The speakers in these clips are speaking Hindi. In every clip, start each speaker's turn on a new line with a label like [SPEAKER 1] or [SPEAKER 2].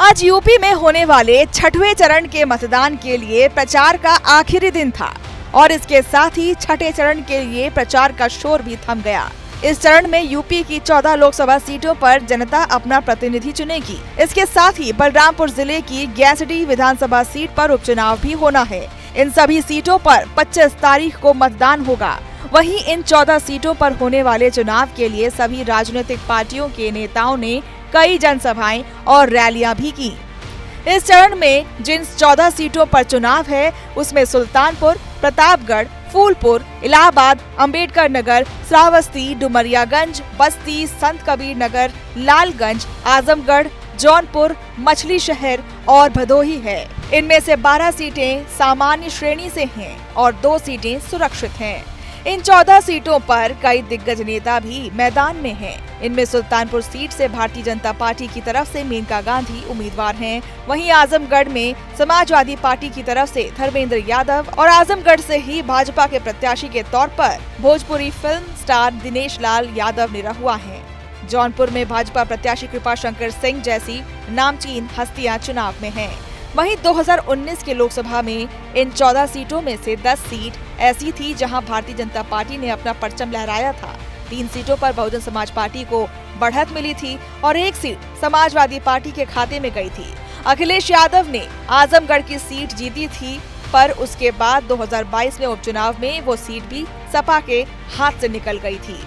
[SPEAKER 1] आज यूपी में होने वाले छठवें चरण के मतदान के लिए प्रचार का आखिरी दिन था और इसके साथ ही छठे चरण के लिए प्रचार का शोर भी थम गया। इस चरण में यूपी की 14 लोकसभा सीटों पर जनता अपना प्रतिनिधि चुनेगी। इसके साथ ही बलरामपुर जिले की गैसडी विधानसभा सीट पर उपचुनाव भी होना है। इन सभी सीटों पर 25 तारीख को मतदान होगा। वहीं इन 14 सीटों पर होने वाले चुनाव के लिए सभी राजनीतिक पार्टियों के नेताओं ने कई जनसभाएं और रैलियां भी की। इस चरण में जिन 14 सीटों पर चुनाव है उसमें सुल्तानपुर, प्रतापगढ़, फूलपुर, इलाहाबाद, अंबेडकर नगर, श्रावस्ती, डुमरियागंज, बस्ती, संत कबीर नगर, लालगंज, आजमगढ़, जौनपुर, मछली शहर और भदोही है। इनमें से 12 सीटें सामान्य श्रेणी से हैं और 2 सीटें सुरक्षित हैं। इन 14 सीटों पर कई दिग्गज नेता भी मैदान में हैं। इनमें सुल्तानपुर सीट से भारतीय जनता पार्टी की तरफ से मेनका गांधी उम्मीदवार हैं। वहीं आजमगढ़ में समाजवादी पार्टी की तरफ से धर्मेंद्र यादव और आजमगढ़ से ही भाजपा के प्रत्याशी के तौर पर भोजपुरी फिल्म स्टार दिनेश लाल यादव निरहुआ हैं। जौनपुर में भाजपा प्रत्याशी कृपा शंकर सिंह जैसी नामचीन हस्तियां चुनाव में हैं। वहीं 2019 के लोकसभा में इन 14 सीटों में से 10 सीट ऐसी थी जहां भारतीय जनता पार्टी ने अपना परचम लहराया था। 3 सीटों पर बहुजन समाज पार्टी को बढ़त मिली थी और 1 सीट समाजवादी पार्टी के खाते में गई थी। अखिलेश यादव ने आजमगढ़ की सीट जीती थी, पर उसके बाद 2022 में उपचुनाव में वो सीट भी सपा के हाथ से निकल गई थी।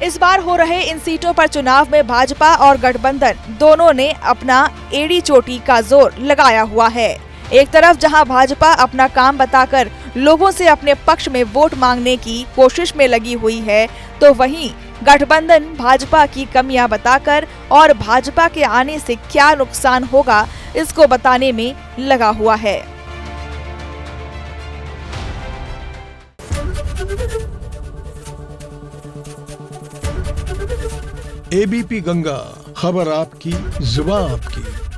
[SPEAKER 1] इस बार हो रहे इन सीटों पर चुनाव में भाजपा और गठबंधन दोनों ने अपना एड़ी चोटी का जोर लगाया हुआ है। एक तरफ जहां भाजपा अपना काम बताकर लोगों से अपने पक्ष में वोट मांगने की कोशिश में लगी हुई है, तो वहीं गठबंधन भाजपा की कमियां बताकर और भाजपा के आने से क्या नुकसान होगा इसको बताने में लगा हुआ है।
[SPEAKER 2] एबीपी गंगा, खबर आपकी, जुबान आपकी।